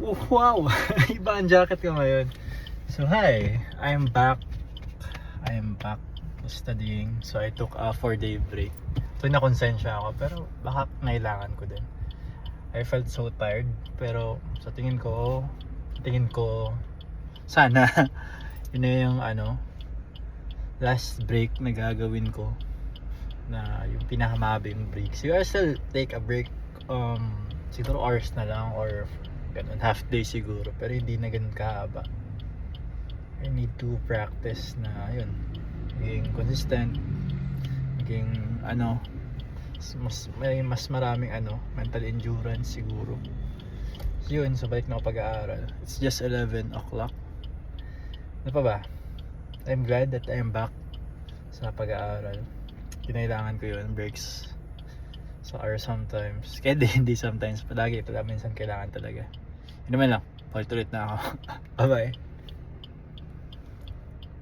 Oh, wow! Iba ang jacket ko ngayon. So hi, I am back studying. So I took a 4-day break. So nakonsensya ako pero baka kailangan ko din. I felt so tired pero sa tingin ko sana yun na yung last break na gagawin ko, na yung pinakamabing break. So I still take a break, siguro hours na lang or ganun, half day siguro, pero hindi na ganun kahaba. I need to practice na yun, maging consistent, maging mas maraming mental endurance siguro. So yun, so balik na ako pag-aaral. It's just 11 o'clock. Ano pa ba? I'm glad that I'm back sa pag-aaral. Kinailangan ko yun, breaks sa sometimes, kaya hindi sometimes, palagi minsan kailangan talaga. Yun naman lang, ulit na ako. Bye bye.